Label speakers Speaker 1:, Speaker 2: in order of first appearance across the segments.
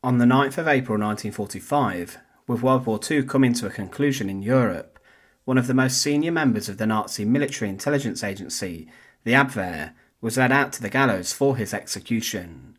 Speaker 1: On the 9th of April 1945, with World War II coming to a conclusion in Europe, one of the most senior members of the Nazi military intelligence agency, the Abwehr, was led out to the gallows for his execution.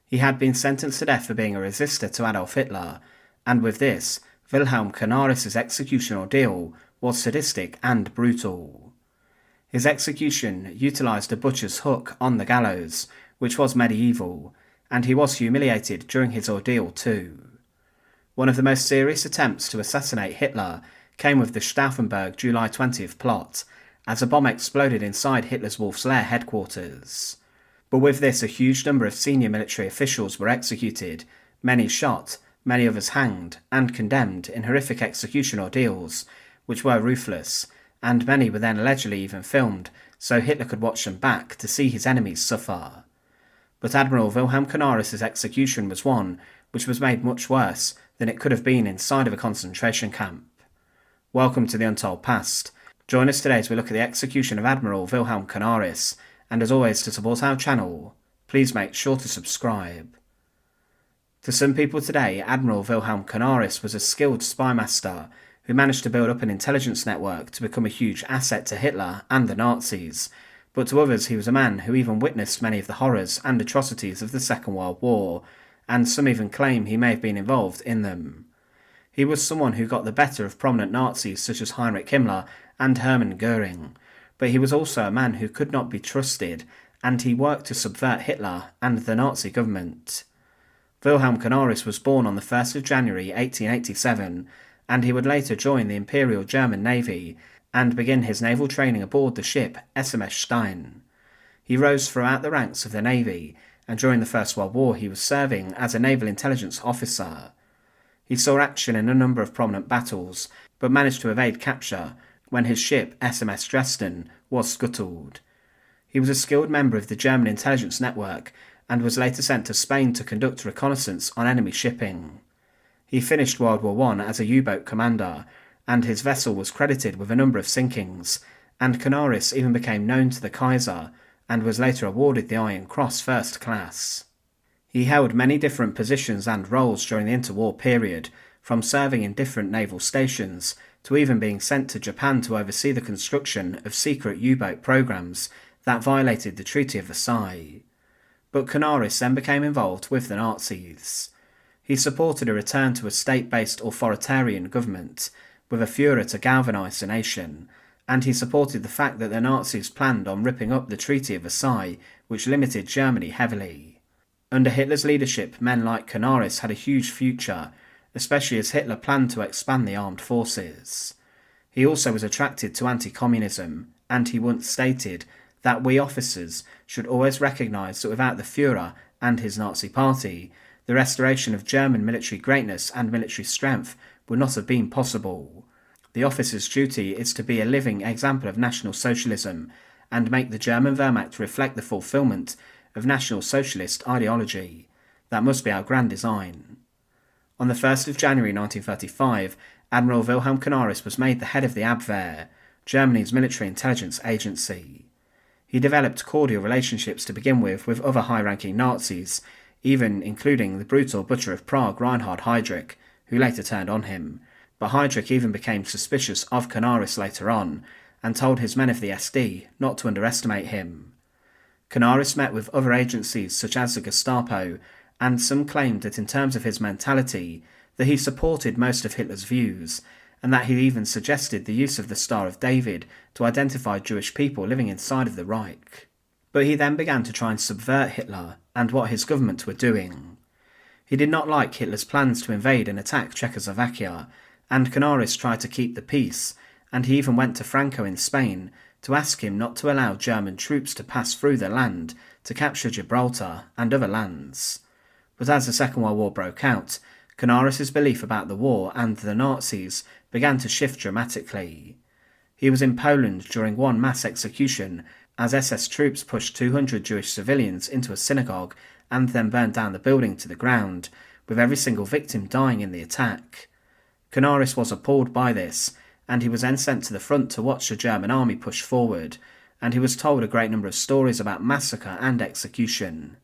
Speaker 1: He had been sentenced to death for being a resistor to Adolf Hitler, and with this, Wilhelm Canaris' execution ordeal was sadistic and brutal. His execution utilised a butcher's hook on the gallows, which was medieval, and he was humiliated during his ordeal too. One of the most serious attempts to assassinate Hitler came with the Flossenburg July 20th plot, as a bomb exploded inside Hitler's Wolf's Lair headquarters. But with this, a huge number of senior military officials were executed, many shot, many others hanged and condemned in horrific execution ordeals, which were ruthless, and many were then allegedly even filmed so Hitler could watch them back to see his enemies suffer. But Admiral Wilhelm Canaris' execution was one which was made much worse than it could have been inside of a concentration camp. Welcome to The Untold Past. Join us today as we look at the execution of Admiral Wilhelm Canaris, and as always, to support our channel, please make sure to subscribe. To some people today, Admiral Wilhelm Canaris was a skilled spymaster who managed to build up an intelligence network to become a huge asset to Hitler and the Nazis, but to others he was a man who even witnessed many of the horrors and atrocities of the Second World War, and some even claim he may have been involved in them. He was someone who got the better of prominent Nazis such as Heinrich Himmler and Hermann Göring, but he was also a man who could not be trusted, and he worked to subvert Hitler and the Nazi government. Wilhelm Canaris was born on the 1st of January 1887, and he would later join the Imperial German Navy and begin his naval training aboard the ship SMS Stein. He rose throughout the ranks of the Navy, and during the First World War he was serving as a naval intelligence officer. He saw action in a number of prominent battles, but managed to evade capture when his ship SMS Dresden was scuttled. He was a skilled member of the German intelligence network and was later sent to Spain to conduct reconnaissance on enemy shipping. He finished World War I as a U-boat commander, and his vessel was credited with a number of sinkings, and Canaris even became known to the Kaiser and was later awarded the Iron Cross First Class. He held many different positions and roles during the interwar period, from serving in different naval stations to even being sent to Japan to oversee the construction of secret U-boat programs that violated the Treaty of Versailles. But Canaris then became involved with the Nazis. He supported a return to a state-based authoritarian government, with a Führer to galvanise the nation, and he supported the fact that the Nazis planned on ripping up the Treaty of Versailles, which limited Germany heavily. Under Hitler's leadership, men like Canaris had a huge future, especially as Hitler planned to expand the armed forces. He also was attracted to anti-communism, and he once stated that we officers should always recognise that without the Führer and his Nazi party, the restoration of German military greatness and military strength would not have been possible. The officer's duty is to be a living example of National Socialism and make the German Wehrmacht reflect the fulfilment of National Socialist ideology. That must be our grand design. On the 1st of January 1935, Admiral Wilhelm Canaris was made the head of the Abwehr, Germany's military intelligence agency. He developed cordial relationships to begin with other high-ranking Nazis, even including the brutal butcher of Prague Reinhard Heydrich, who later turned on him, but Heydrich even became suspicious of Canaris later on, and told his men of the SD not to underestimate him. Canaris met with other agencies such as the Gestapo, and some claimed that in terms of his mentality, that he supported most of Hitler's views, and that he even suggested the use of the Star of David to identify Jewish people living inside of the Reich. But he then began to try and subvert Hitler and what his government were doing. He did not like Hitler's plans to invade and attack Czechoslovakia, and Canaris tried to keep the peace, and he even went to Franco in Spain to ask him not to allow German troops to pass through the land to capture Gibraltar and other lands. But as the Second World War broke out, Canaris' belief about the war and the Nazis began to shift dramatically. He was in Poland during one mass execution as SS troops pushed 200 Jewish civilians into a synagogue and then burned down the building to the ground, with every single victim dying in the attack. Canaris was appalled by this, and he was then sent to the front to watch the German army push forward, and he was told a great number of stories about massacre and execution.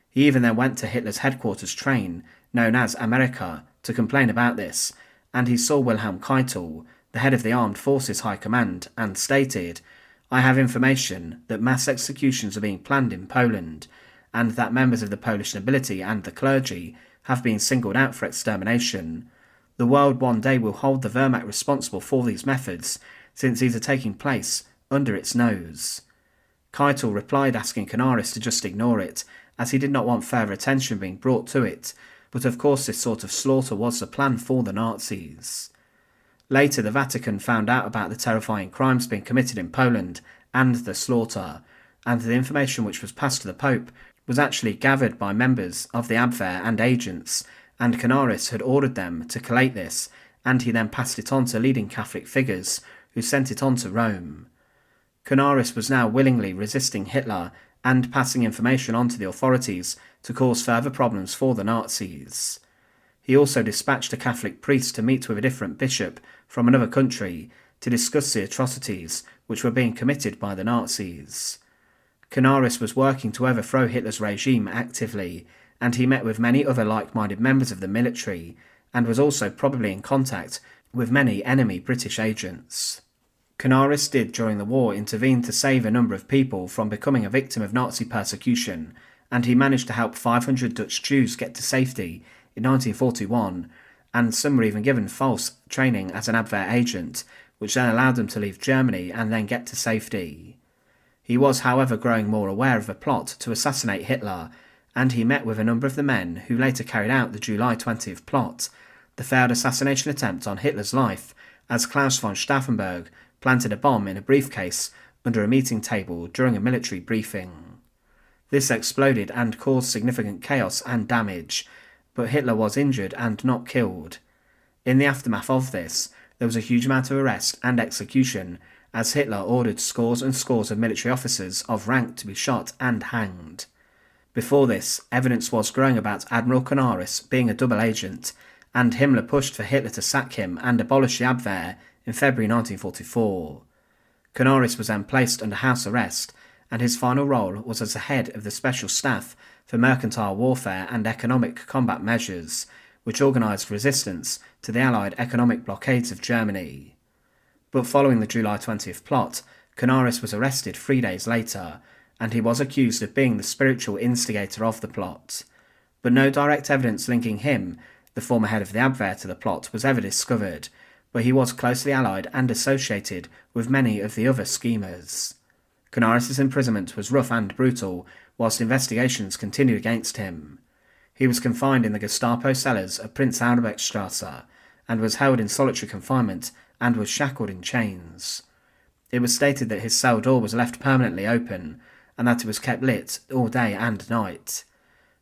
Speaker 1: He even then went to Hitler's headquarters train known as America, to complain about this, and he saw Wilhelm Keitel, the head of the Armed Forces High Command, and stated, "I have information that mass executions are being planned in Poland, and that members of the Polish nobility and the clergy have been singled out for extermination. The world one day will hold the Wehrmacht responsible for these methods, since these are taking place under its nose." Keitel replied asking Canaris to just ignore it, as he did not want further attention being brought to it, but of course this sort of slaughter was the plan for the Nazis. Later the Vatican found out about the terrifying crimes being committed in Poland and the slaughter, and the information which was passed to the Pope was actually gathered by members of the Abwehr and agents, and Canaris had ordered them to collate this, and he then passed it on to leading Catholic figures, who sent it on to Rome. Canaris was now willingly resisting Hitler and passing information on to the authorities to cause further problems for the Nazis. He also dispatched a Catholic priest to meet with a different bishop from another country to discuss the atrocities which were being committed by the Nazis. Canaris was working to overthrow Hitler's regime actively, and he met with many other like-minded members of the military, and was also probably in contact with many enemy British agents. Canaris did during the war intervene to save a number of people from becoming a victim of Nazi persecution, and he managed to help 500 Dutch Jews get to safety in 1941, and some were even given false training as an Abwehr agent, which then allowed them to leave Germany and then get to safety. He was, however, growing more aware of a plot to assassinate Hitler, and he met with a number of the men who later carried out the July 20th plot, the failed assassination attempt on Hitler's life, as Klaus von Stauffenberg planted a bomb in a briefcase under a meeting table during a military briefing. This exploded and caused significant chaos and damage, but Hitler was injured and not killed. In the aftermath of this, there was a huge amount of arrest and execution, as Hitler ordered scores and scores of military officers of rank to be shot and hanged. Before this, evidence was growing about Admiral Canaris being a double agent, and Himmler pushed for Hitler to sack him and abolish the Abwehr in February 1944. Canaris was then placed under house arrest, and his final role was as the head of the Special Staff for Mercantile Warfare and Economic Combat Measures, which organised resistance to the Allied economic blockades of Germany. But following the July 20th plot, Canaris was arrested 3 days later, and he was accused of being the spiritual instigator of the plot. But no direct evidence linking him, the former head of the Abwehr, to the plot was ever discovered, but he was closely allied and associated with many of the other schemers. Canaris' imprisonment was rough and brutal, whilst investigations continued against him. He was confined in the Gestapo cellars of Prince Albrechtstrasse, and was held in solitary confinement and was shackled in chains. It was stated that his cell door was left permanently open, and that it was kept lit all day and night.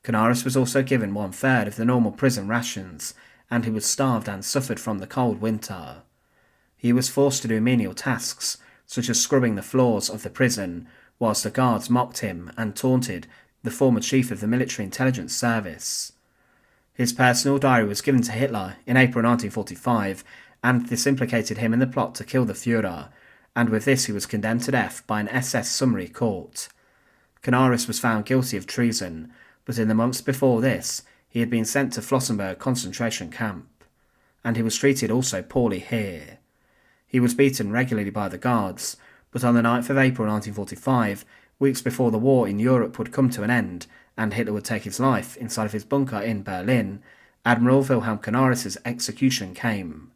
Speaker 1: Canaris was also given 1/3 of the normal prison rations, and he was starved and suffered from the cold winter. He was forced to do menial tasks, such as scrubbing the floors of the prison, whilst the guards mocked him and taunted the former chief of the military intelligence service. His personal diary was given to Hitler in April 1945, and this implicated him in the plot to kill the Führer, and with this he was condemned to death by an SS summary court. Canaris was found guilty of treason, but in the months before this he had been sent to Flossenburg concentration camp, and he was treated also poorly here. He was beaten regularly by the guards, but on the 9th of April 1945, weeks before the war in Europe would come to an end and Hitler would take his life inside of his bunker in Berlin, Admiral Wilhelm Canaris' execution came.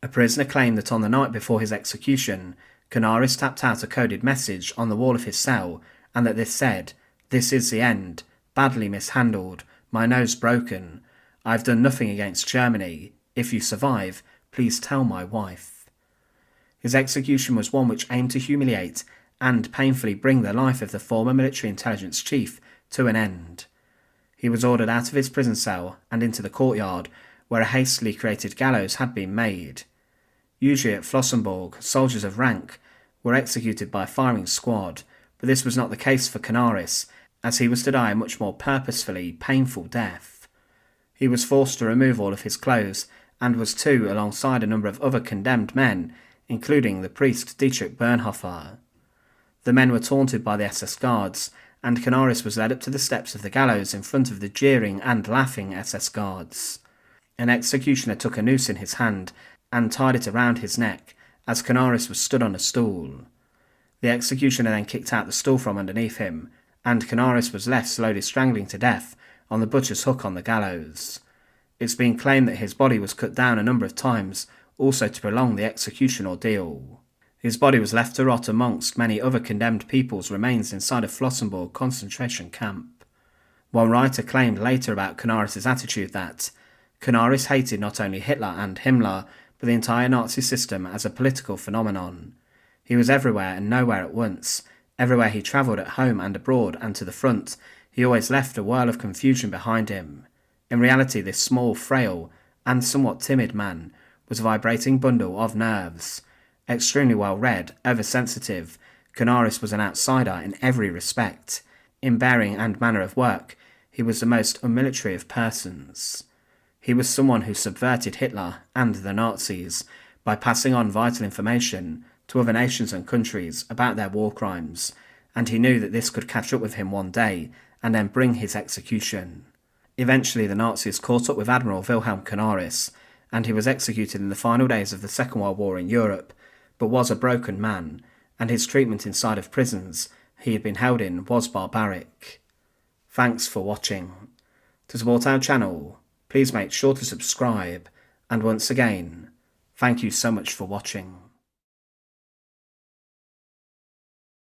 Speaker 1: A prisoner claimed that on the night before his execution, Canaris tapped out a coded message on the wall of his cell, and that this said, "This is the end, badly mishandled, my nose broken. I've done nothing against Germany. If you survive, please tell my wife." His execution was one which aimed to humiliate and painfully bring the life of the former military intelligence chief to an end. He was ordered out of his prison cell and into the courtyard, where a hastily created gallows had been made. Usually at Flossenburg, soldiers of rank were executed by a firing squad, but this was not the case for Canaris, as he was to die a much more purposefully painful death. He was forced to remove all of his clothes, and was too alongside a number of other condemned men, including the priest Dietrich Bernhofer. The men were taunted by the SS guards, and Canaris was led up to the steps of the gallows in front of the jeering and laughing SS guards. An executioner took a noose in his hand and tied it around his neck as Canaris was stood on a stool. The executioner then kicked out the stool from underneath him, and Canaris was left slowly strangling to death on the butcher's hook on the gallows. It's been claimed that his body was cut down a number of times, also to prolong the execution ordeal. His body was left to rot amongst many other condemned people's remains inside a Flossenburg concentration camp. One writer claimed later about Canaris' attitude that Canaris hated not only Hitler and Himmler, but the entire Nazi system as a political phenomenon. He was everywhere and nowhere at once. Everywhere he travelled, at home and abroad and to the front, he always left a whirl of confusion behind him. In reality, this small, frail, and somewhat timid man was a vibrating bundle of nerves. Extremely well read, oversensitive, Canaris was an outsider in every respect. In bearing and manner of work, he was the most unmilitary of persons. He was someone who subverted Hitler and the Nazis by passing on vital information to other nations and countries about their war crimes, and he knew that this could catch up with him one day and then bring his execution. Eventually the Nazis caught up with Admiral Wilhelm Canaris, and he was executed in the final days of the Second World War in Europe, but was a broken man, and his treatment inside of prisons he had been held in was barbaric. Thanks for watching. To support our channel, please make sure to subscribe, and once again, thank you so much for watching.